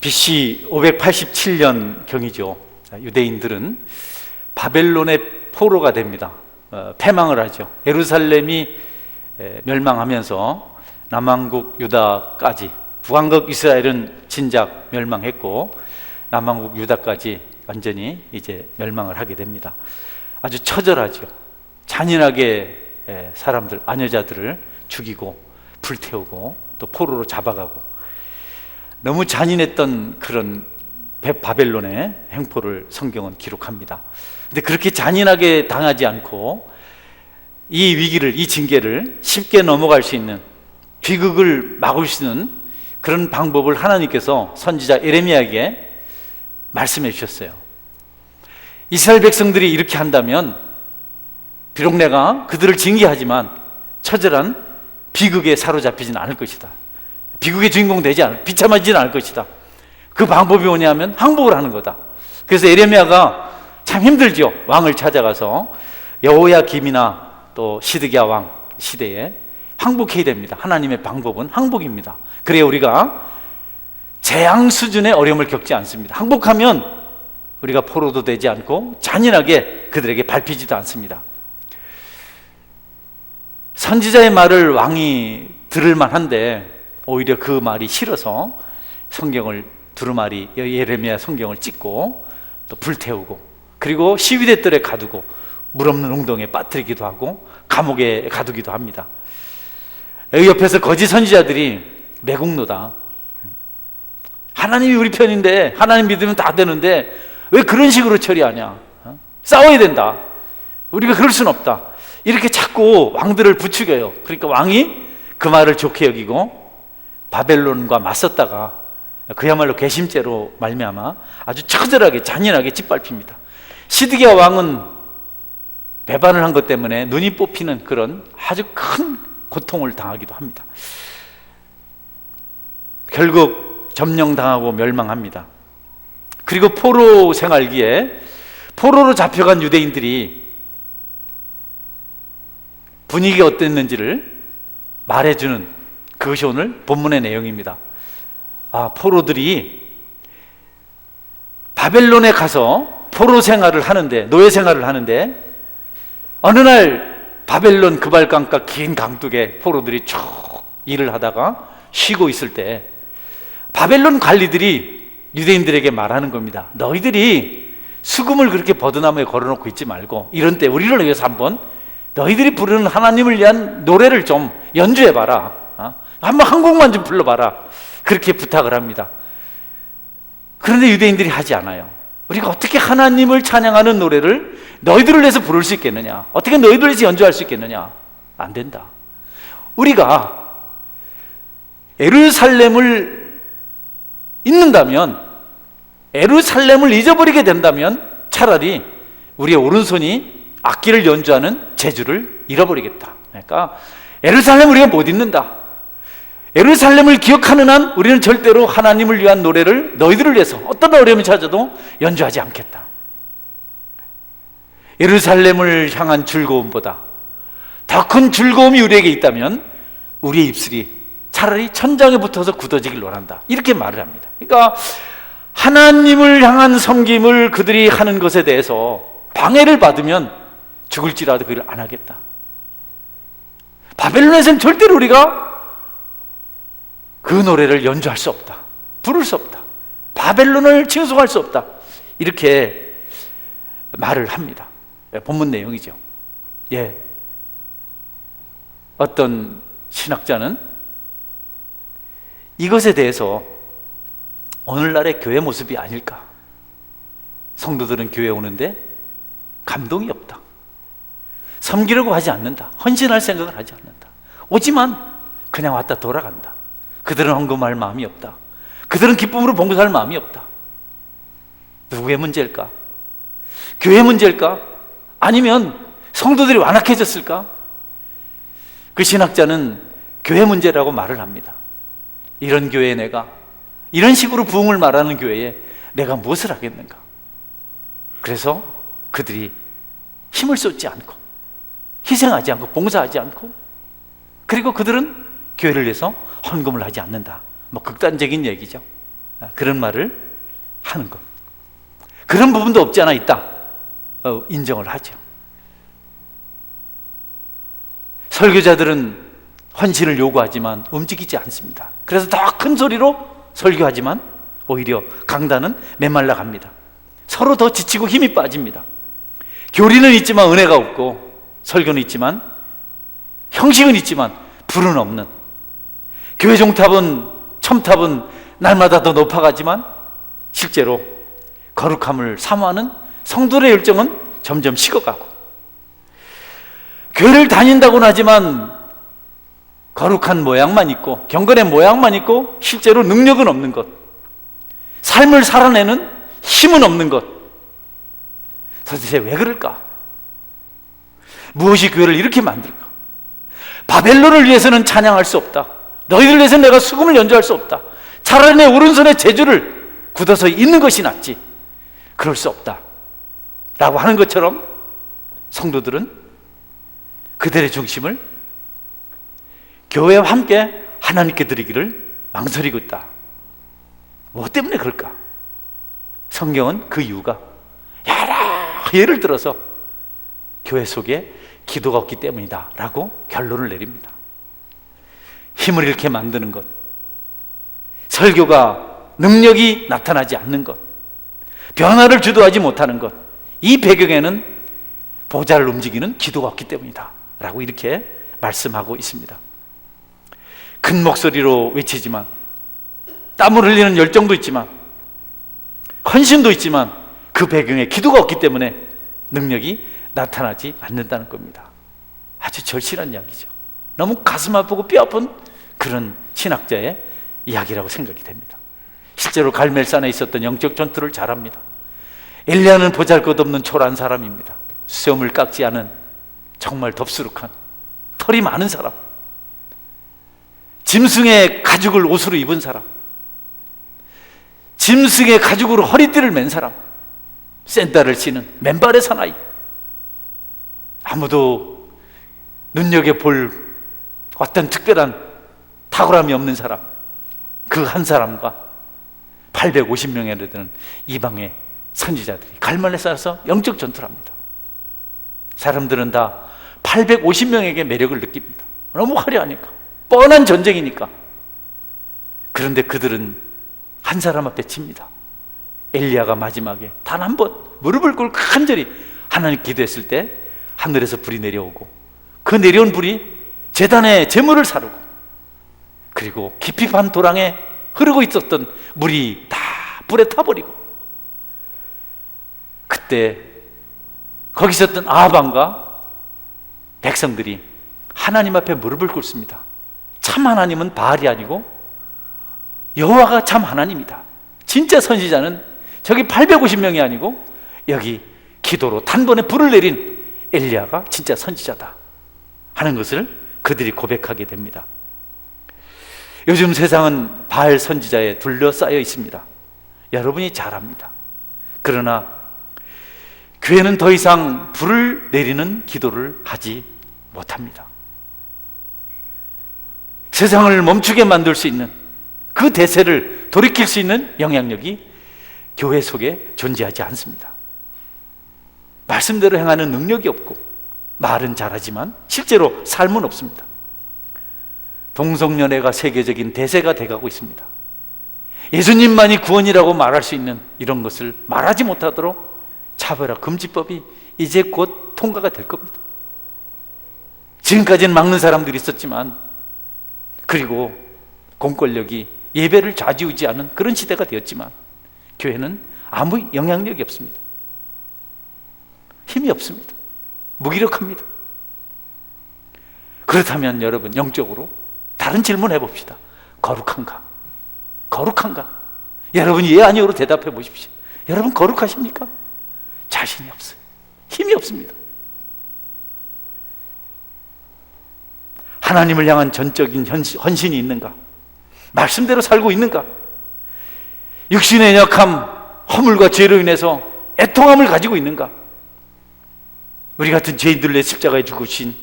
BC 587년 경이죠. 유대인들은 바벨론의 포로가 됩니다. 패망을 하죠. 예루살렘이 멸망하면서 남왕국 유다까지, 북왕국 이스라엘은 진작 멸망했고 남왕국 유다까지 완전히 이제 멸망을 하게 됩니다. 아주 처절하죠. 잔인하게 사람들, 아녀자들을 죽이고 불태우고 또 포로로 잡아가고, 너무 잔인했던 그런 바벨론의 행포를 성경은 기록합니다. 근데 그렇게 잔인하게 당하지 않고 이 위기를, 이 징계를 쉽게 넘어갈 수 있는, 비극을 막을 수 있는 그런 방법을 하나님께서 선지자 예레미야에게 말씀해 주셨어요. 이스라엘 백성들이 이렇게 한다면 비록 내가 그들을 징계하지만 처절한 비극에 사로잡히지는 않을 것이다. 비극의 주인공 되지 않을, 비참하지는 않을 것이다. 그 방법이 뭐냐면 항복을 하는 거다. 그래서 예레미야가 참 힘들죠. 왕을 찾아가서 여호야김이나 또 시드기야 왕 시대에 항복해야 됩니다. 하나님의 방법은 항복입니다. 그래야 우리가 재앙 수준의 어려움을 겪지 않습니다. 항복하면 우리가 포로도 되지 않고 잔인하게 그들에게 밟히지도 않습니다. 선지자의 말을 왕이 들을 만한데 오히려 그 말이 싫어서 성경을, 두루마리 예레미야 성경을 찢고 또 불태우고, 그리고 시위대들에 가두고 물 없는 웅덩이에 빠뜨리기도 하고 감옥에 가두기도 합니다. 여기 옆에서 거짓 선지자들이 매국노다, 하나님이 우리 편인데, 하나님 믿으면 다 되는데 왜 그런 식으로 처리하냐, 싸워야 된다, 우리가 그럴 수는 없다, 이렇게 자꾸 왕들을 부추겨요. 그러니까 왕이 그 말을 좋게 여기고 바벨론과 맞섰다가 그야말로 괘씸죄로 말미암아 아주 처절하게 잔인하게 짓밟힙니다. 시드기야 왕은 배반을 한 것 때문에 눈이 뽑히는 그런 아주 큰 고통을 당하기도 합니다. 결국 점령당하고 멸망합니다. 그리고 포로 생활기에 포로로 잡혀간 유대인들이 분위기가 어땠는지를 말해주는, 그것이 오늘 본문의 내용입니다. 포로들이 바벨론에 가서 포로 생활을 하는데, 노예 생활을 하는데, 어느 날 바벨론 그발강가 긴 강둑에 포로들이 쭉 일을 하다가 쉬고 있을 때 바벨론 관리들이 유대인들에게 말하는 겁니다. 너희들이 수금을 그렇게 버드나무에 걸어놓고 있지 말고 이런 때 우리를 위해서 한번 너희들이 부르는 하나님을 위한 노래를 좀 연주해봐라, 한번 한 곡만 좀 불러봐라, 그렇게 부탁을 합니다. 그런데 유대인들이 하지 않아요. 우리가 어떻게 하나님을 찬양하는 노래를 너희들을 위해서 부를 수 있겠느냐, 어떻게 너희들을 위해서 연주할 수 있겠느냐, 안 된다. 우리가 예루살렘을 잊는다면, 예루살렘을 잊어버리게 된다면 차라리 우리의 오른손이 악기를 연주하는 재주를 잃어버리겠다. 그러니까 예루살렘 우리가 못 잊는다. 예루살렘을 기억하는 한 우리는 절대로 하나님을 위한 노래를 너희들을 위해서 어떤 어려움이 찾아도 연주하지 않겠다. 예루살렘을 향한 즐거움보다 더 큰 즐거움이 우리에게 있다면 우리의 입술이 차라리 천장에 붙어서 굳어지길 원한다, 이렇게 말을 합니다. 그러니까 하나님을 향한 섬김을 그들이 하는 것에 대해서 방해를 받으면 죽을지라도 그걸 안 하겠다. 바벨론에서는 절대로 우리가 그 노래를 연주할 수 없다, 부를 수 없다, 바벨론을 칭송할 수 없다, 이렇게 말을 합니다. 본문 내용이죠. 어떤 신학자는 이것에 대해서 오늘날의 교회 모습이 아닐까, 성도들은 교회에 오는데 감동이 없다, 섬기려고 하지 않는다, 헌신할 생각을 하지 않는다, 오지만 그냥 왔다 돌아간다, 그들은 헌금할 마음이 없다, 그들은 기쁨으로 봉사할 마음이 없다. 누구의 문제일까? 교회 문제일까? 아니면 성도들이 완악해졌을까? 그 신학자는 교회 문제라고 말을 합니다. 이런 교회에 내가, 이런 식으로 부흥을 말하는 교회에 내가 무엇을 하겠는가? 그래서 그들이 힘을 쏟지 않고 희생하지 않고 봉사하지 않고, 그리고 그들은 교회를 위해서 헌금을 하지 않는다. 극단적인 얘기죠. 그런 말을 하는 것. 그런 부분도 없지 않아 있다. 인정을 하죠. 설교자들은 헌신을 요구하지만 움직이지 않습니다. 그래서 더 큰 소리로 설교하지만 오히려 강단은 메말라 갑니다. 서로 더 지치고 힘이 빠집니다. 교리는 있지만 은혜가 없고, 설교는 있지만 형식은 있지만 불은 없는, 교회 종탑은 첨탑은 날마다 더 높아가지만 실제로 거룩함을 사모하는 성도의 열정은 점점 식어가고, 교회를 다닌다고는 하지만 거룩한 모양만 있고 경건의 모양만 있고 실제로 능력은 없는 것, 삶을 살아내는 힘은 없는 것. 도대체 왜 그럴까? 무엇이 교회를 이렇게 만들까? 바벨론을 위해서는 찬양할 수 없다. 너희들 위해서는 내가 수금을 연주할 수 없다. 차라리 내 오른손에 제주를 굳어서 있는 것이 낫지. 그럴 수 없다 라고 하는 것처럼 성도들은 그들의 중심을 교회와 함께 하나님께 드리기를 망설이고 있다. 무엇 때문에 그럴까? 성경은 그 이유가 여러 예를 들어서 교회 속에 기도가 없기 때문이다 라고 결론을 내립니다. 힘을 잃게 만드는 것, 설교가 능력이 나타나지 않는 것, 변화를 주도하지 못하는 것, 이 배경에는 보좌를 움직이는 기도가 없기 때문이다 라고 이렇게 말씀하고 있습니다. 큰 목소리로 외치지만, 땀을 흘리는 열정도 있지만, 헌신도 있지만 그 배경에 기도가 없기 때문에 능력이 나타나지 않는다는 겁니다. 아주 절실한 이야기죠. 너무 가슴 아프고 뼈 아픈 그런 신학자의 이야기라고 생각이 됩니다. 실제로 갈멜산에 있었던 영적 전투를 잘 압니다. 엘리야는 보잘것없는 초라한 사람입니다. 수염을 깎지 않은 정말 덥수룩한 털이 많은 사람, 짐승의 가죽을 옷으로 입은 사람, 짐승의 가죽으로 허리띠를 맨 사람, 샌들을 신은 맨발의 사나이, 아무도 눈여겨볼 어떤 특별한 탁월함이 없는 사람, 그 한 사람과 850명에 되는 이방의 선지자들이 갈멜산에 쌓여서 영적 전투를 합니다. 사람들은 다 850명에게 매력을 느낍니다. 너무 화려하니까, 뻔한 전쟁이니까. 그런데 그들은 한 사람 앞에 칩니다. 엘리야가 마지막에 단 한 번 무릎을 꿇고 간절히 하나님 기도했을 때 하늘에서 불이 내려오고, 그 내려온 불이 제단의 제물을 사르고, 그리고 깊이 판 도랑에 흐르고 있었던 물이 다 불에 타버리고, 그때 거기 있었던 아합왕과 백성들이 하나님 앞에 무릎을 꿇습니다. 참 하나님은 바알이 아니고 여호와가 참 하나님이다. 진짜 선지자는 저기 850명이 아니고 여기 기도로 단번에 불을 내린 엘리야가 진짜 선지자다 하는 것을 그들이 고백하게 됩니다. 요즘 세상은 바알 선지자에 둘러싸여 있습니다. 여러분이 잘 압니다. 그러나 교회는 더 이상 불을 내리는 기도를 하지 못합니다. 세상을 멈추게 만들 수 있는, 그 대세를 돌이킬 수 있는 영향력이 교회 속에 존재하지 않습니다. 말씀대로 행하는 능력이 없고, 말은 잘하지만 실제로 삶은 없습니다. 동성연애가 세계적인 대세가 돼가고 있습니다. 예수님만이 구원이라고 말할 수 있는 이런 것을 말하지 못하도록 차별화 금지법이 이제 곧 통과가 될 겁니다. 지금까지는 막는 사람들이 있었지만, 그리고 공권력이 예배를 좌지우지하는 그런 시대가 되었지만, 교회는 아무 영향력이 없습니다. 힘이 없습니다. 무기력합니다. 그렇다면 여러분, 영적으로 다른 질문 해봅시다. 거룩한가? 거룩한가? 여러분이 예 아니오로 대답해 보십시오. 여러분 거룩하십니까? 자신이 없어요. 힘이 없습니다. 하나님을 향한 전적인 헌신이 있는가? 말씀대로 살고 있는가? 육신의 약함, 허물과 죄로 인해서 애통함을 가지고 있는가? 우리 같은 죄인들을 내 십자가에 죽으신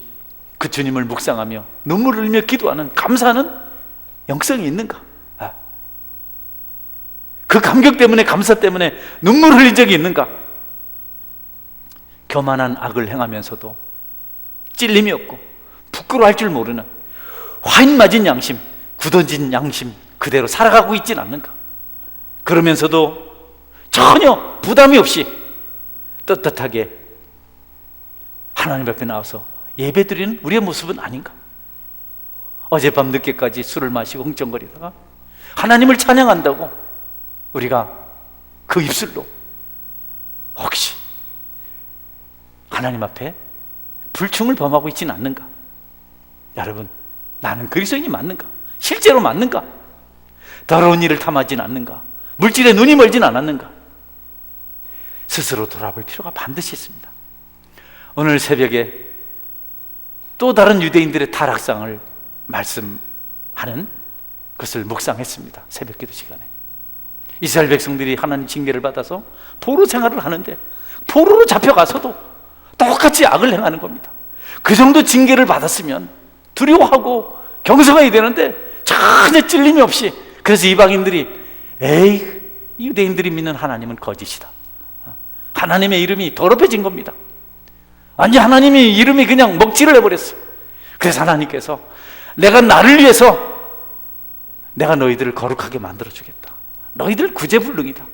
그 주님을 묵상하며 눈물을 흘리며 기도하는, 감사하는 영성이 있는가? 그 감격 때문에, 감사 때문에 눈물을 흘린 적이 있는가? 교만한 악을 행하면서도 찔림이 없고 부끄러워할 줄 모르는 화인 맞은 양심, 굳어진 양심 그대로 살아가고 있진 않는가? 그러면서도 전혀 부담이 없이 떳떳하게 하나님 앞에 나와서 예배드리는 우리의 모습은 아닌가? 어젯밤 늦게까지 술을 마시고 흥청거리다가 하나님을 찬양한다고 우리가 그 입술로 혹시 하나님 앞에 불충을 범하고 있지는 않는가? 여러분, 나는 그리스도인이 맞는가? 실제로 맞는가? 더러운 일을 탐하지는 않는가? 물질에 눈이 멀진 않았는가? 스스로 돌아볼 필요가 반드시 있습니다. 오늘 새벽에 또 다른 유대인들의 타락상을 말씀하는 것을 묵상했습니다. 새벽 기도 시간에 이스라엘 백성들이 하나님 징계를 받아서 포로 생활을 하는데 포로로 잡혀가서도 똑같이 악을 행하는 겁니다. 그 정도 징계를 받았으면 두려워하고 경성해야 되는데 전혀 찔림이 없이, 그래서 이방인들이 에이, 유대인들이 믿는 하나님은 거짓이다, 하나님의 이름이 더럽혀진 겁니다. 아니, 하나님의 이름이 그냥 먹칠을 해버렸어요. 그래서 하나님께서 내가 나를 위해서 내가 너희들을 거룩하게 만들어주겠다, 너희들 구제불능이다,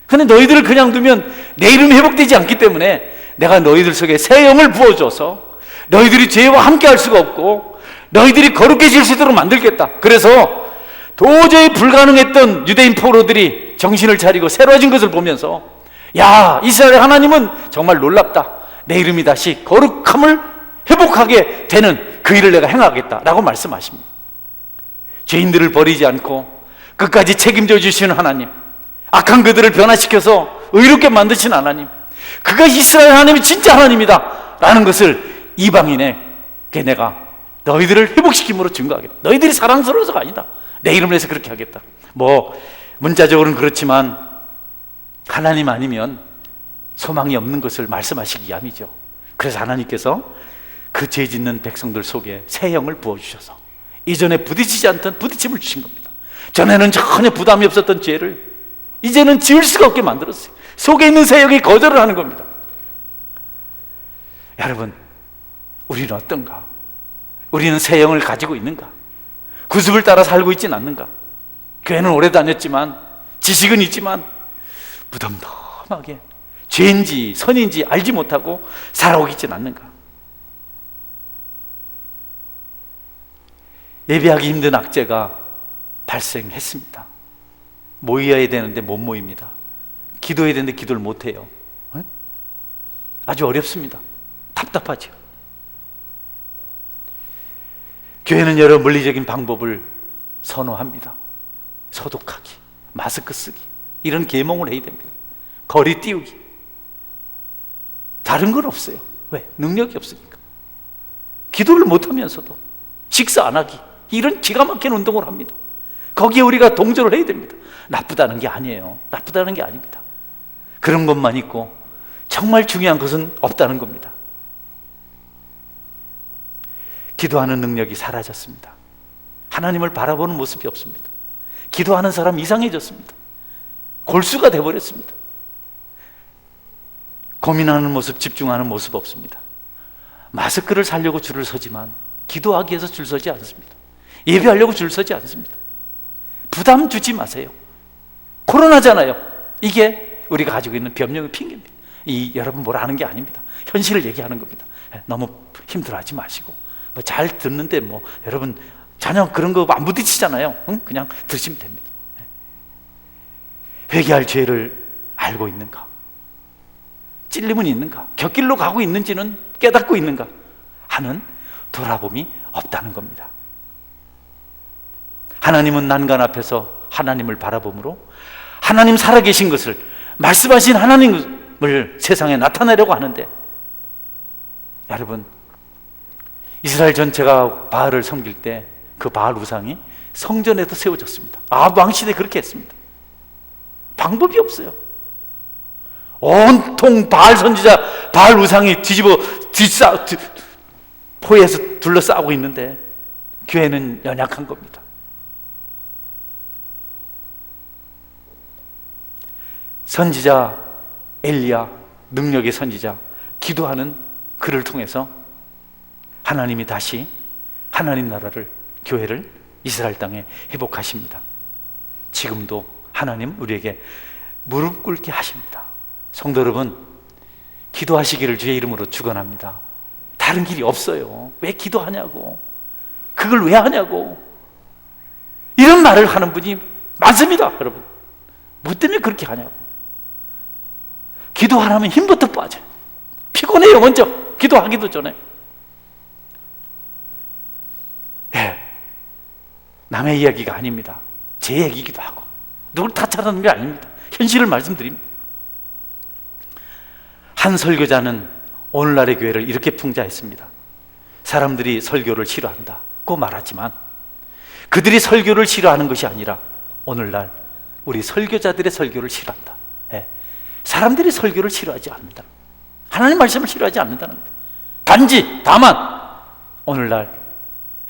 근데 너희들을 그냥 두면 내 이름이 회복되지 않기 때문에 내가 너희들 속에 새 영을 부어줘서 너희들이 죄와 함께 할 수가 없고 너희들이 거룩해질 수 있도록 만들겠다. 그래서 도저히 불가능했던 유대인 포로들이 정신을 차리고 새로워진 것을 보면서, 야, 이스라엘 하나님은 정말 놀랍다, 내 이름이 다시 거룩함을 회복하게 되는 그 일을 내가 행하겠다라고 말씀하십니다. 죄인들을 버리지 않고 끝까지 책임져 주시는 하나님, 악한 그들을 변화시켜서 의롭게 만드신 하나님, 그가 이스라엘 하나님이 진짜 하나님이다 라는 것을 이방인에게 내가 너희들을 회복시킴으로 증거하겠다. 너희들이 사랑스러워서가 아니다, 내 이름을 해서 그렇게 하겠다. 뭐 문자적으로는 그렇지만 하나님 아니면 소망이 없는 것을 말씀하시기 위함이죠. 그래서 하나님께서 그 죄 짓는 백성들 속에 새 영을 부어주셔서 이전에 부딪히지 않던 부딪힘을 주신 겁니다. 전에는 전혀 부담이 없었던 죄를 이제는 지을 수가 없게 만들었어요. 속에 있는 새 영이 거절을 하는 겁니다. 여러분, 우리는 어떤가? 우리는 새 영을 가지고 있는가? 구습을 따라 살고 있지는 않는가? 교회는 오래 다녔지만, 지식은 있지만 무덤덤하게 죄인지 선인지 알지 못하고 살아오고 있지는 않는가? 예배하기 힘든 악재가 발생했습니다. 모여야 되는데 못 모입니다. 기도해야 되는데 기도를 못 해요. 아주 어렵습니다. 답답하죠. 교회는 여러 물리적인 방법을 선호합니다. 소독하기, 마스크 쓰기, 이런 계몽을 해야 됩니다. 거리 띄우기, 다른 건 없어요. 왜? 능력이 없으니까. 기도를 못하면서도 식사 안 하기, 이런 기가 막힌 운동을 합니다. 거기에 우리가 동조를 해야 됩니다. 나쁘다는 게 아니에요. 나쁘다는 게 아닙니다. 그런 것만 있고 정말 중요한 것은 없다는 겁니다. 기도하는 능력이 사라졌습니다. 하나님을 바라보는 모습이 없습니다. 기도하는 사람 이상해졌습니다. 골수가 돼버렸습니다. 고민하는 모습, 집중하는 모습 없습니다. 마스크를 사려고 줄을 서지만 기도하기 위해서 줄 서지 않습니다. 예배하려고 줄 서지 않습니다. 부담 주지 마세요. 코로나잖아요. 이게 우리가 가지고 있는 변명의 핑계입니다. 여러분 뭐라 하는 게 아닙니다. 현실을 얘기하는 겁니다. 너무 힘들어하지 마시고, 뭐 잘 듣는데 뭐 여러분 전혀 그런 거 안 부딪히잖아요. 그냥 들으시면 됩니다. 회개할 죄를 알고 있는가? 찔림은 있는가? 곁길로 가고 있는지는 깨닫고 있는가? 하는 돌아봄이 없다는 겁니다. 하나님은 난간 앞에서 하나님을 바라봄으로 하나님 살아계신 것을, 말씀하신 하나님을 세상에 나타내려고 하는데, 여러분, 이스라엘 전체가 바알을 섬길 때 그 바알 우상이 성전에도 세워졌습니다. 아합 왕시대 그렇게 했습니다. 방법이 없어요. 온통 바알 선지자, 바알 우상이 포에서 둘러싸고 있는데 교회는 연약한 겁니다. 선지자 엘리야, 능력의 선지자, 기도하는 그를 통해서 하나님이 다시 하나님 나라를, 교회를 이스라엘 땅에 회복하십니다. 지금도 하나님 우리에게 무릎 꿇게 하십니다. 성도 여러분, 기도하시기를 주의 이름으로 축원합니다. 다른 길이 없어요. 왜 기도하냐고, 그걸 왜 하냐고, 이런 말을 하는 분이 많습니다. 여러분, 뭐 때문에 그렇게 하냐고. 기도 안 하면 힘부터 빠져요. 피곤해요. 먼저 기도하기도 전에. 남의 이야기가 아닙니다. 제 얘기이기도 하고, 누굴 타짜라는 게 아닙니다. 현실을 말씀드립니다. 한 설교자는 오늘날의 교회를 이렇게 풍자했습니다. 사람들이 설교를 싫어한다고 말하지만 그들이 설교를 싫어하는 것이 아니라 오늘날 우리 설교자들의 설교를 싫어한다. 사람들이 설교를 싫어하지 않는다. 하나님 말씀을 싫어하지 않는다는 거예요. 단지 다만 오늘날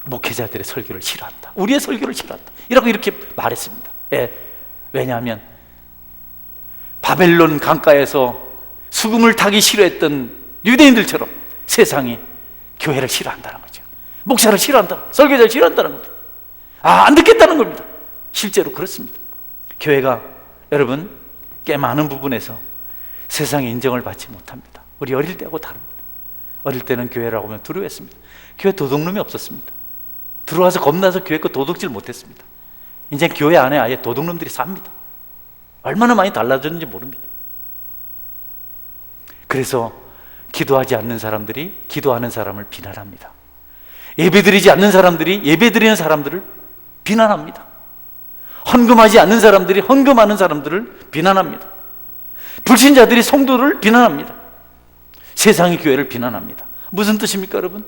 목회자들의 설교를 싫어한다. 우리의 설교를 싫어한다. 이렇게 말했습니다. 왜냐하면 바벨론 강가에서 수금을 타기 싫어했던 유대인들처럼 세상이 교회를 싫어한다는 거죠. 목사를 싫어한다, 설교자를 싫어한다는 거죠. 안 듣겠다는 겁니다. 실제로 그렇습니다. 교회가 여러분 꽤 많은 부분에서 세상의 인정을 받지 못합니다. 우리 어릴 때하고 다릅니다. 어릴 때는 교회라고 하면 두려워했습니다. 교회 도둑놈이 없었습니다. 들어와서 겁나서 교회 거 도둑질 못했습니다. 이제 교회 안에 아예 도둑놈들이 삽니다. 얼마나 많이 달라졌는지 모릅니다. 그래서 기도하지 않는 사람들이 기도하는 사람을 비난합니다. 예배드리지 않는 사람들이 예배드리는 사람들을 비난합니다. 헌금하지 않는 사람들이 헌금하는 사람들을 비난합니다. 불신자들이 성도를 비난합니다. 세상이 교회를 비난합니다. 무슨 뜻입니까, 여러분?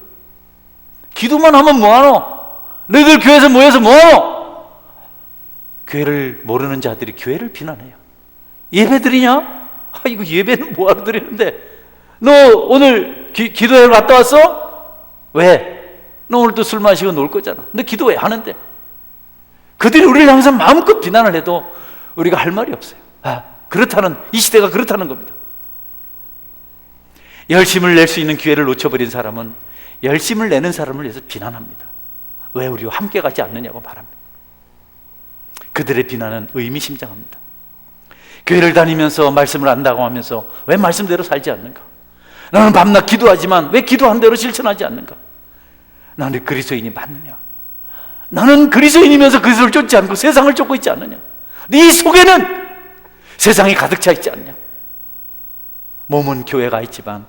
기도만 하면 뭐하노? 너희들 교회에서 모여서 뭐하노? 교회를 모르는 자들이 교회를 비난해요. 예배드리냐? 이거 예배는 뭐하러 드리는데? 너 오늘 기도회 갔다 왔어? 왜? 너 오늘 또 술 마시고 놀 거잖아. 너 기도 왜 하는데? 그들이 우리를 항상 마음껏 비난을 해도 우리가 할 말이 없어요. 그렇다는, 이 시대가 그렇다는 겁니다. 열심을 낼 수 있는 기회를 놓쳐버린 사람은 열심을 내는 사람을 위해서 비난합니다. 왜 우리와 함께 가지 않느냐고 말합니다. 그들의 비난은 의미심장합니다. 교회를 다니면서 말씀을 안다고 하면서 왜 말씀대로 살지 않는가? 나는 밤낮 기도하지만 왜 기도한 대로 실천하지 않는가? 나는 그리스도인이 맞느냐? 나는 그리스도인이면서 그리스도를 쫓지 않고 세상을 쫓고 있지 않느냐? 네 속에는 세상이 가득 차 있지 않냐? 몸은 교회가 있지만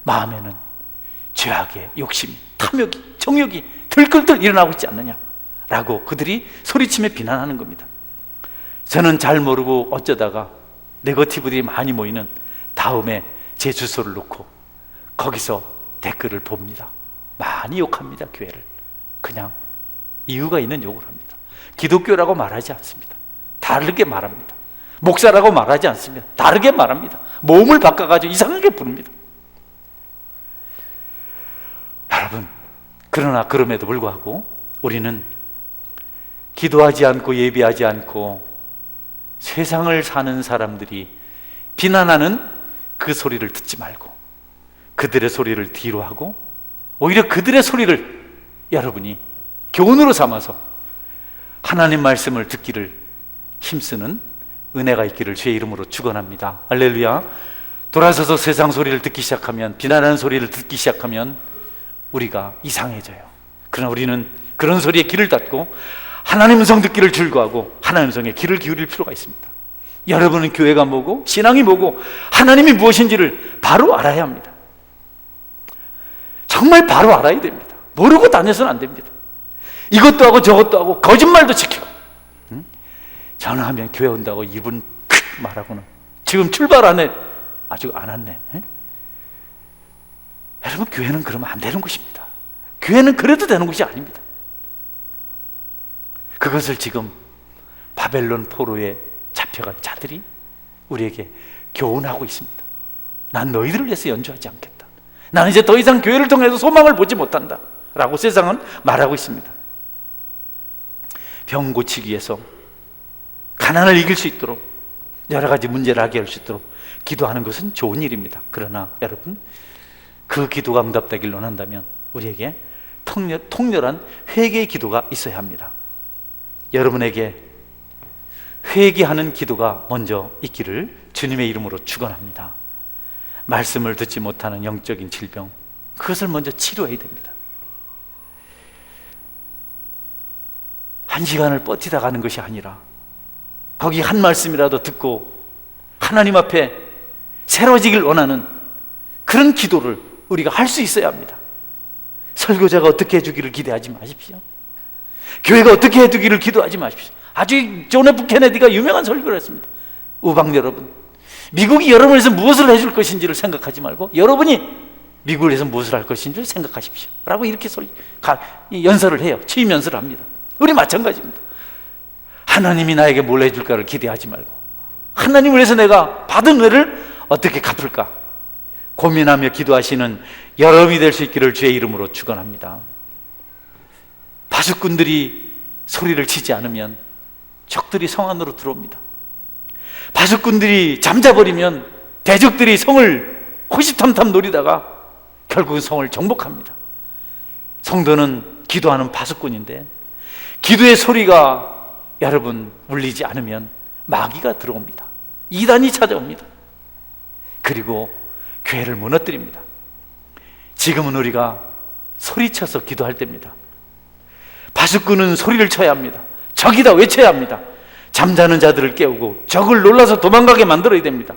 마음에는 죄악의 욕심, 탐욕이, 정욕이 들끓들 일어나고 있지 않느냐? 라고 그들이 소리치며 비난하는 겁니다. 저는 잘 모르고 어쩌다가 네거티브들이 많이 모이는 다음에 제 주소를 놓고 거기서 댓글을 봅니다. 많이 욕합니다. 교회를. 그냥 이유가 있는 욕을 합니다. 기독교라고 말하지 않습니다. 다르게 말합니다. 목사라고 말하지 않습니다. 다르게 말합니다. 몸을 바꿔가지고 이상하게 부릅니다. 여러분, 그러나 그럼에도 불구하고 우리는 기도하지 않고 예배하지 않고 세상을 사는 사람들이 비난하는 그 소리를 듣지 말고 그들의 소리를 뒤로 하고 오히려 그들의 소리를 여러분이 교훈으로 삼아서 하나님 말씀을 듣기를 힘쓰는 은혜가 있기를 주의 이름으로 축원합니다. 할렐루야. 돌아서서 세상 소리를 듣기 시작하면, 비난하는 소리를 듣기 시작하면 우리가 이상해져요. 그러나 우리는 그런 소리에 귀를 닫고 하나님 음성 듣기를 즐거워하고 하나님 음성에 귀를 기울일 필요가 있습니다. 여러분은 교회가 뭐고 신앙이 뭐고 하나님이 무엇인지를 바로 알아야 합니다. 정말 바로 알아야 됩니다. 모르고 다녀서는 안 됩니다. 이것도 하고 저것도 하고 거짓말도 지키고 전화하면 교회 온다고 입은 크 말하고는 지금 출발 안 해. 아직 안 왔네. 여러분, 교회는 그러면 안 되는 곳입니다. 교회는 그래도 되는 곳이 아닙니다. 그것을 지금 바벨론 포로에 잡혀간 자들이 우리에게 교훈하고 있습니다. 난 너희들을 위해서 연주하지 않겠다. 나는 이제 더 이상 교회를 통해서 소망을 보지 못한다 라고 세상은 말하고 있습니다. 병 고치기 위해서, 가난을 이길 수 있도록, 여러 가지 문제를 하게 할 수 있도록 기도하는 것은 좋은 일입니다. 그러나 여러분, 그 기도가 응답되길 원한다면 우리에게 통렬한 회개의 기도가 있어야 합니다. 여러분에게 회개하는 기도가 먼저 있기를 주님의 이름으로 축원합니다. 말씀을 듣지 못하는 영적인 질병, 그것을 먼저 치료해야 됩니다. 한 시간을 버티다 가는 것이 아니라 거기 한 말씀이라도 듣고 하나님 앞에 새로워지길 원하는 그런 기도를 우리가 할 수 있어야 합니다. 설교자가 어떻게 해주기를 기대하지 마십시오. 교회가 어떻게 해주기를 기도하지 마십시오. 아주 존 F 케네디가 유명한 설교를 했습니다. 우방 여러분, 미국이 여러분을 위해서 무엇을 해줄 것인지를 생각하지 말고 여러분이 미국을 위해서 무엇을 할 것인지를 생각하십시오 라고 이렇게 연설을 해요. 취임 연설을 합니다. 우리 마찬가지입니다. 하나님이 나에게 뭘 해줄까를 기대하지 말고 하나님을 위해서 내가 받은 은혜를 어떻게 갚을까 고민하며 기도하시는 여러분이 될 수 있기를 주의 이름으로 축원합니다. 바수꾼들이 소리를 치지 않으면 적들이 성 안으로 들어옵니다. 바수꾼들이 잠자버리면 대적들이 성을 호시탐탐 노리다가 결국은 성을 정복합니다. 성도는 기도하는 바수꾼인데 기도의 소리가 여러분 울리지 않으면 마귀가 들어옵니다. 이단이 찾아옵니다. 그리고 교회를 무너뜨립니다. 지금은 우리가 소리쳐서 기도할 때입니다. 바수꾼은 소리를 쳐야 합니다. 적이다 외쳐야 합니다. 잠자는 자들을 깨우고 적을 놀라서 도망가게 만들어야 됩니다.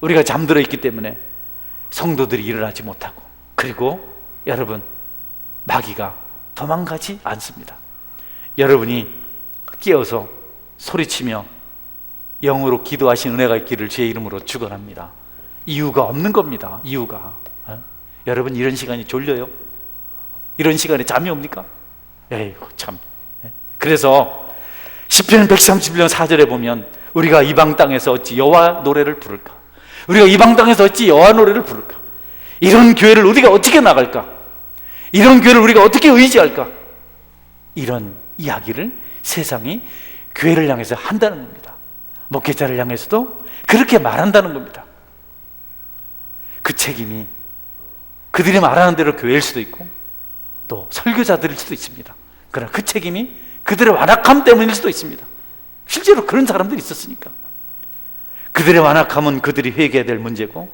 우리가 잠들어 있기 때문에 성도들이 일어나지 못하고, 그리고 여러분, 마귀가 도망가지 않습니다. 여러분이 깨어서 소리치며 영으로 기도하신 은혜가 있기를 주의 이름으로 축원합니다. 이유가 없는 겁니다. 이유가 여러분, 이런 시간이 졸려요? 이런 시간에 잠이 옵니까? 에이구 참. 그래서 시편 131편 4절에 보면 우리가 이방 땅에서 어찌 여호와 노래를 부를까? 우리가 이방 땅에서 어찌 여호와 노래를 부를까? 이런 교회를 우리가 어떻게 나갈까? 이런 교회를 우리가 어떻게 의지할까? 이런 이야기를 세상이 교회를 향해서 한다는 겁니다. 목회자를 향해서도 그렇게 말한다는 겁니다. 그 책임이 그들이 말하는 대로 교회일 수도 있고 또 설교자들일 수도 있습니다. 그러나 그 책임이 그들의 완악함 때문일 수도 있습니다. 실제로 그런 사람들이 있었으니까. 그들의 완악함은 그들이 회개해야 될 문제고,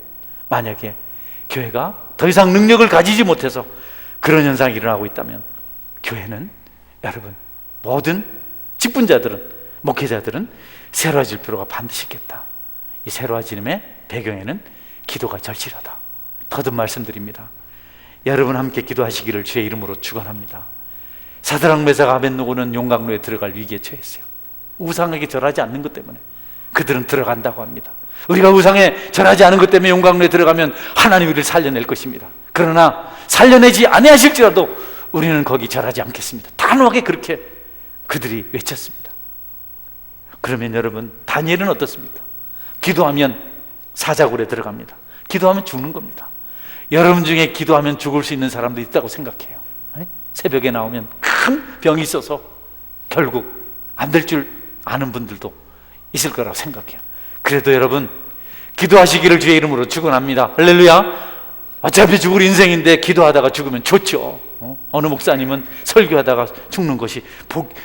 만약에 교회가 더 이상 능력을 가지지 못해서 그런 현상이 일어나고 있다면 교회는, 여러분, 모든 직분자들은, 목회자들은 새로워질 필요가 반드시 있겠다. 이 새로워짐의 배경에는 기도가 절실하다. 더듬 말씀드립니다. 여러분 함께 기도하시기를 주의 이름으로 축원합니다. 사드락 메삭 아벳느고는 용광로에 들어갈 위기에 처했어요. 우상에게 절하지 않는 것 때문에 그들은 들어간다고 합니다. 우리가 우상에 절하지 않은 것 때문에 용광로에 들어가면 하나님 우리를 살려낼 것입니다. 그러나 살려내지 아니하실지라도 우리는 거기 절하지 않겠습니다. 단호하게 그렇게 그들이 외쳤습니다. 그러면 여러분, 다니엘은 어떻습니까? 기도하면 사자굴에 들어갑니다. 기도하면 죽는 겁니다. 여러분 중에 기도하면 죽을 수 있는 사람도 있다고 생각해요. 새벽에 나오면 큰 병이 있어서 결국 안 될 줄 아는 분들도 있을 거라고 생각해요. 그래도 여러분, 기도하시기를 주의 이름으로 축원합니다. 할렐루야. 어차피 죽을 인생인데 기도하다가 죽으면 좋죠. 어느 목사님은 설교하다가 죽는 것이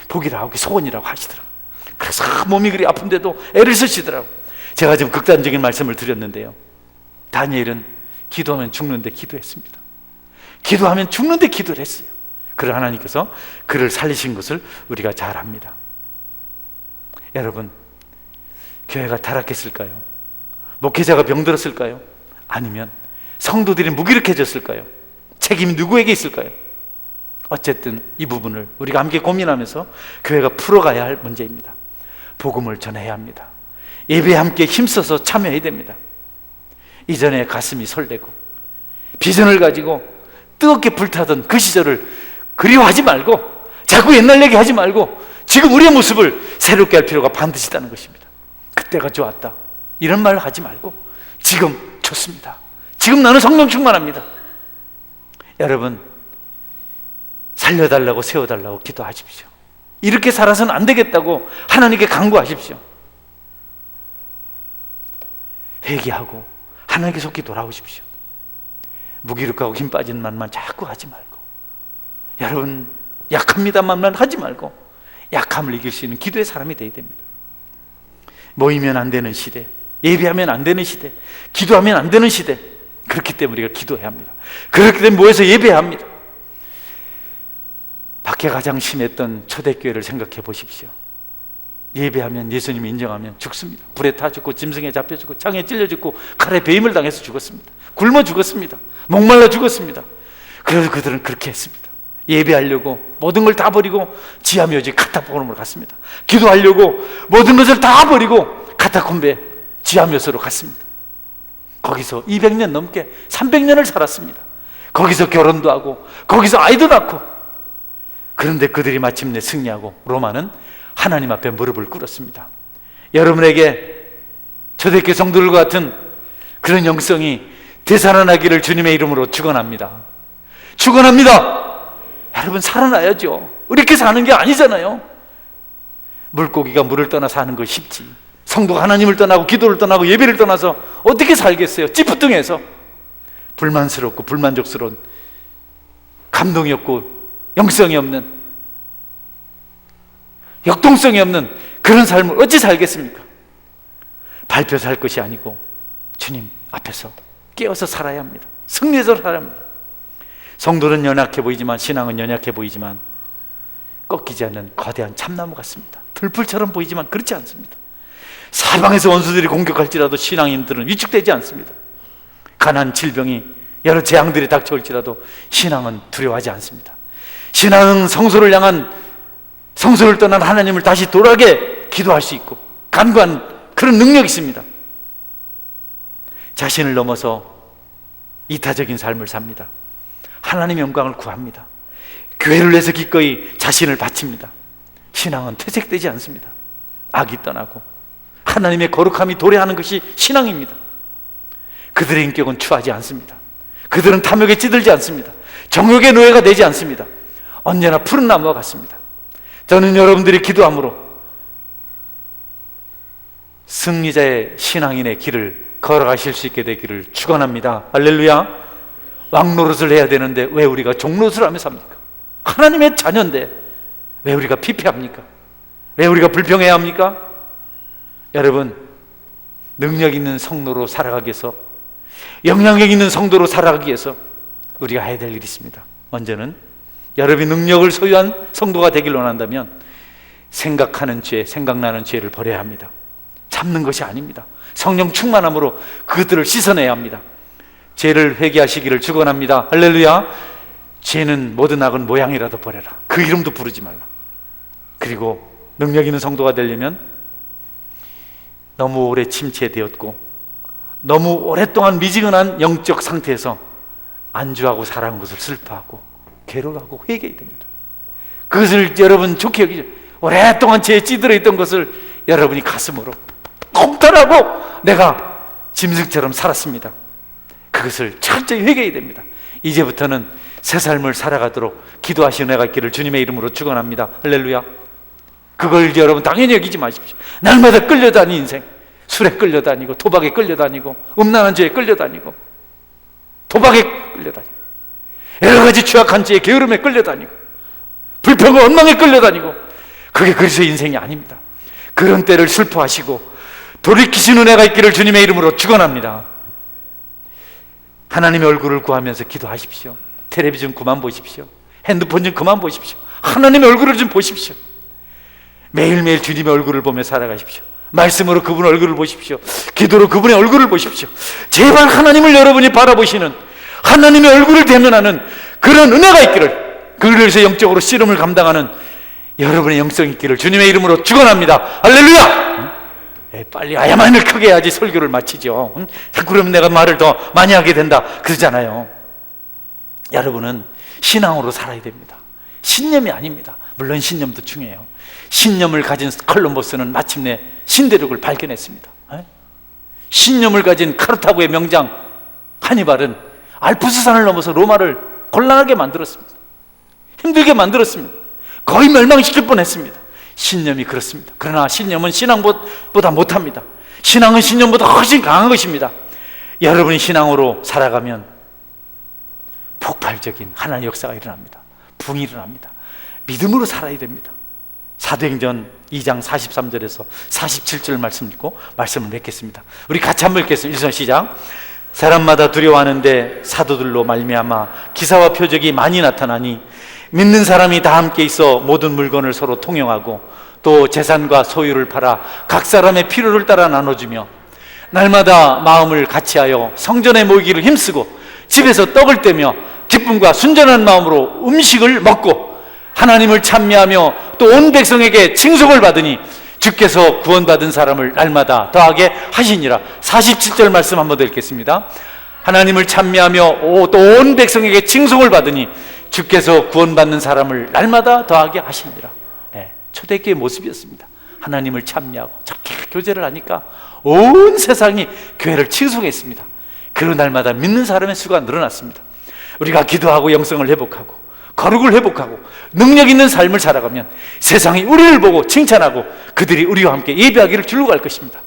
복이라고, 소원이라고 하시더라고요. 그래서 몸이 그리 아픈데도 애를 쓰시더라고요. 제가 지금 극단적인 말씀을 드렸는데요, 다니엘은 기도하면 죽는데 기도했습니다. 기도하면 죽는데 기도를 했어요. 그러나 하나님께서 그를 살리신 것을 우리가 잘 압니다. 여러분, 교회가 타락했을까요? 목회자가 병들었을까요? 아니면 성도들이 무기력해졌을까요? 책임이 누구에게 있을까요? 어쨌든 이 부분을 우리가 함께 고민하면서 교회가 풀어가야 할 문제입니다. 복음을 전해야 합니다. 예배에 함께 힘써서 참여해야 됩니다. 이전에 가슴이 설레고 비전을 가지고 뜨겁게 불타던 그 시절을 그리워하지 말고, 자꾸 옛날 얘기하지 말고 지금 우리의 모습을 새롭게 할 필요가 반드시 있다는 것입니다. 그때가 좋았다 이런 말 하지 말고 지금 좋습니다. 지금 나는 성령 충만합니다. 여러분, 살려달라고 세워달라고 기도하십시오. 이렇게 살아서는 안 되겠다고 하나님께 간구하십시오. 회개하고 하나님께 속히 돌아오십시오. 무기력하고 힘 빠지는 말만 자꾸 하지 말고, 여러분 약합니다만만 하지 말고 약함을 이길 수 있는 기도의 사람이 되어야 됩니다. 모이면 안 되는 시대, 예배하면 안 되는 시대, 기도하면 안 되는 시대. 그렇기 때문에 우리가 기도해야 합니다. 그렇기 때문에 모여서 예배해야 합니다. 밖에 가장 심했던 초대교회를 생각해 보십시오. 예배하면, 예수님 인정하면 죽습니다. 불에 타 죽고 짐승에 잡혀 죽고 창에 찔려 죽고 칼에 배임을 당해서 죽었습니다. 굶어 죽었습니다. 목말라 죽었습니다. 그래서 그들은 그렇게 했습니다. 예배하려고 모든 걸 다 버리고 지하묘지 카타콤으로 갔습니다. 기도하려고 모든 것을 다 버리고 카타콤베 지하묘소로 갔습니다. 거기서 200년 넘게 300년을 살았습니다. 거기서 결혼도 하고 거기서 아이도 낳고, 그런데 그들이 마침내 승리하고 로마는 하나님 앞에 무릎을 꿇었습니다. 여러분에게 초대교회 성도들과 같은 그런 영성이 되살아나기를 주님의 이름으로 축원합니다. 축원합니다. 여러분 살아나야죠. 이렇게 사는 게 아니잖아요. 물고기가 물을 떠나 사는 거 쉽지, 성도가 하나님을 떠나고 기도를 떠나고 예배를 떠나서 어떻게 살겠어요? 찌푸뚱해서 불만스럽고 불만족스러운, 감동이 없고 영성이 없는, 역동성이 없는 그런 삶을 어찌 살겠습니까? 밟혀 살 것이 아니고 주님 앞에서 깨어서 살아야 합니다. 승리해서 살아야 합니다. 성도는 연약해 보이지만, 신앙은 연약해 보이지만 꺾이지 않는 거대한 참나무 같습니다. 들풀처럼 보이지만 그렇지 않습니다. 사방에서 원수들이 공격할지라도 신앙인들은 위축되지 않습니다. 가난, 질병이, 여러 재앙들이 닥쳐올지라도 신앙은 두려워하지 않습니다. 신앙은 성소를 향한, 성소를 떠난 하나님을 다시 돌아게 기도할 수 있고 간구한 그런 능력이 있습니다. 자신을 넘어서 이타적인 삶을 삽니다. 하나님의 영광을 구합니다. 교회를 위해서 기꺼이 자신을 바칩니다. 신앙은 퇴색되지 않습니다. 악이 떠나고 하나님의 거룩함이 도래하는 것이 신앙입니다. 그들의 인격은 추하지 않습니다. 그들은 탐욕에 찌들지 않습니다. 정욕의 노예가 되지 않습니다. 언제나 푸른 나무와 같습니다. 저는 여러분들이 기도함으로 승리자의 신앙인의 길을 걸어가실 수 있게 되기를 축원합니다. 할렐루야. 왕노릇을 해야 되는데 왜 우리가 종노릇을 하며 삽니까? 하나님의 자녀인데 왜 우리가 피폐합니까? 왜 우리가 불평해야 합니까? 여러분, 능력 있는 성도로 살아가기 위해서, 영향력 있는 성도로 살아가기 위해서 우리가 해야 될 일이 있습니다. 먼저는 여러분이 능력을 소유한 성도가 되길 원한다면 생각하는 죄, 생각나는 죄를 버려야 합니다. 참는 것이 아닙니다. 성령 충만함으로 그들을 씻어내야 합니다. 죄를 회개하시기를 축원합니다. 할렐루야. 죄는 모든 악은 모양이라도 버려라. 그 이름도 부르지 말라. 그리고 능력 있는 성도가 되려면 너무 오래 침체되었고 너무 오랫동안 미지근한 영적 상태에서 안주하고 살아온 것을 슬퍼하고 괴로워하고 회개해야 됩니다. 그것을 여러분 좋게 여기죠. 오랫동안 죄에 찌들어 있던 것을 여러분이 가슴으로 통탄하고 내가 짐승처럼 살았습니다. 그것을 철저히 회개해야 됩니다. 이제부터는 새 삶을 살아가도록 기도하시는 애가 있기를 주님의 이름으로 축원합니다. 할렐루야. 그걸 여러분 당연히 여기지 마십시오. 날마다 끌려다니는 인생, 술에 끌려다니고 도박에 끌려다니고 음란한 죄에 끌려다니고 도박에 끌려다니고 여러 가지 취약한 죄에 게으름에 끌려다니고 불평과 원망에 끌려다니고, 그게 그리스도의 인생이 아닙니다. 그런 때를 슬퍼하시고 돌이키시는 애가 있기를 주님의 이름으로 축원합니다. 하나님의 얼굴을 구하면서 기도하십시오. 텔레비전 그만 보십시오. 핸드폰 좀 그만 보십시오. 하나님의 얼굴을 좀 보십시오. 매일매일 주님의 얼굴을 보며 살아가십시오. 말씀으로 그분 얼굴을 보십시오. 기도로 그분의 얼굴을 보십시오. 제발 하나님을 여러분이 바라보시는, 하나님의 얼굴을 대면하는 그런 은혜가 있기를, 그래서 영적으로 씨름을 감당하는 여러분의 영성이 있기를 주님의 이름으로 축원합니다. 할렐루야. 빨리 아야만을 크게 해야지 설교를 마치죠. 그러면 내가 말을 더 많이 하게 된다 그러잖아요. 여러분은 신앙으로 살아야 됩니다. 신념이 아닙니다. 물론 신념도 중요해요. 신념을 가진 콜럼버스는 마침내 신대륙을 발견했습니다. 신념을 가진 카르타고의 명장 하니발은 알프스산을 넘어서 로마를 곤란하게 만들었습니다. 힘들게 만들었습니다. 거의 멸망시킬 뻔했습니다. 신념이 그렇습니다. 그러나 신념은 신앙보다 못합니다. 신앙은 신념보다 훨씬 강한 것입니다. 여러분이 신앙으로 살아가면 폭발적인 하나님의 역사가 일어납니다. 붕이 일어납니다. 믿음으로 살아야 됩니다. 사도행전 2장 43절에서 47절 말씀 읽고 말씀을 맺겠습니다. 우리 같이 한번 읽겠습니다. 일선 시작. 사람마다 두려워하는데 사도들로 말미암아 기사와 표적이 많이 나타나니 믿는 사람이 다 함께 있어 모든 물건을 서로 통용하고 또 재산과 소유를 팔아 각 사람의 필요를 따라 나눠주며 날마다 마음을 같이하여 성전에 모이기를 힘쓰고 집에서 떡을 떼며 기쁨과 순전한 마음으로 음식을 먹고 하나님을 찬미하며 또 온 백성에게 칭송을 받으니 주께서 구원받은 사람을 날마다 더하게 하시니라. 47절 말씀 한번 더 읽겠습니다. 하나님을 찬미하며 또 온 백성에게 칭송을 받으니 주께서 구원받는 사람을 날마다 더하게 하시니라. 네, 초대교회의 모습이었습니다. 하나님을 찬미하고 작게 교제를 하니까 온 세상이 교회를 칭송했습니다. 그런 날마다 믿는 사람의 수가 늘어났습니다. 우리가 기도하고 영성을 회복하고 거룩을 회복하고 능력 있는 삶을 살아가면 세상이 우리를 보고 칭찬하고 그들이 우리와 함께 예배하기를 줄로 갈 것입니다.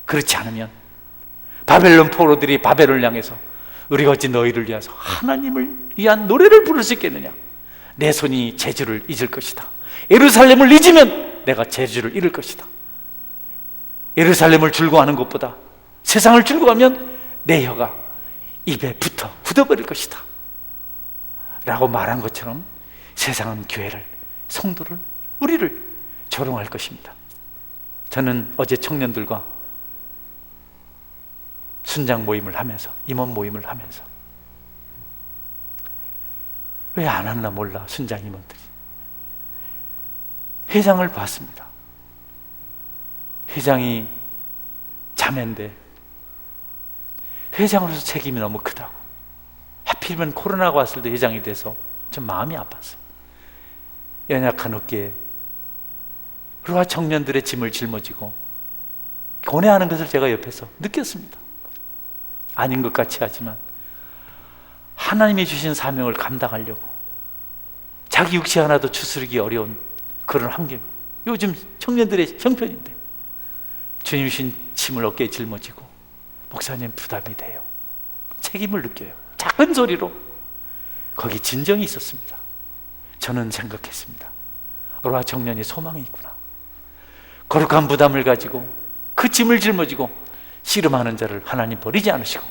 그렇지 않으면 바벨론 포로들이 바벨론을 향해서 우리가 어찌 너희를 위해서 하나님을 위한 노래를 부를 수 있겠느냐, 내 손이 제주를 잊을 것이다. 예루살렘을 잊으면 내가 제주를 잃을 것이다. 예루살렘을 즐거워하는 것보다 세상을 즐거워하면 내 혀가 입에 붙어 굳어버릴 것이다 라고 말한 것처럼 세상은 교회를, 성도를, 우리를 조롱할 것입니다. 저는 어제 청년들과 순장 모임을 하면서, 임원 모임을 하면서 왜 안 왔나 몰라 순장 임원들이 회장을 봤습니다. 회장이 자매인데 회장으로서 책임이 너무 크다고, 하필이면 코로나가 왔을 때 회장이 돼서 좀 마음이 아팠어요. 연약한 어깨에 그러한 청년들의 짐을 짊어지고 고뇌하는 것을 제가 옆에서 느꼈습니다. 아닌 것 같이 하지만 하나님이 주신 사명을 감당하려고 자기 육체 하나도 추스르기 어려운 그런 환경, 요즘 청년들의 형편인데 주님 주신 짐을 어깨에 짊어지고 목사님 부담이 돼요, 책임을 느껴요. 작은 소리로 거기 진정이 있었습니다. 저는 생각했습니다. 로아 청년이 소망이 있구나. 거룩한 부담을 가지고 그 짐을 짊어지고 씨름하는 자를 하나님 버리지 않으시고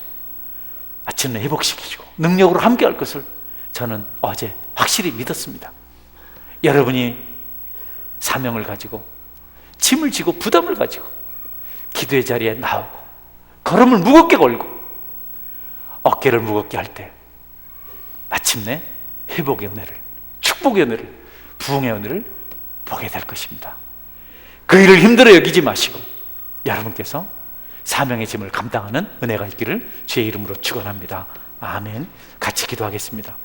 마침내 회복시키시고 능력으로 함께할 것을 저는 어제 확실히 믿었습니다. 여러분이 사명을 가지고 짐을 지고 부담을 가지고 기도의 자리에 나오고 걸음을 무겁게 걸고 어깨를 무겁게 할 때 마침내 회복의 은혜를, 축복의 은혜를, 부흥의 은혜를 보게 될 것입니다. 그 일을 힘들어 여기지 마시고 여러분께서 사명의 짐을 감당하는 은혜가 있기를 주의 이름으로 축원합니다. 아멘. 같이 기도하겠습니다.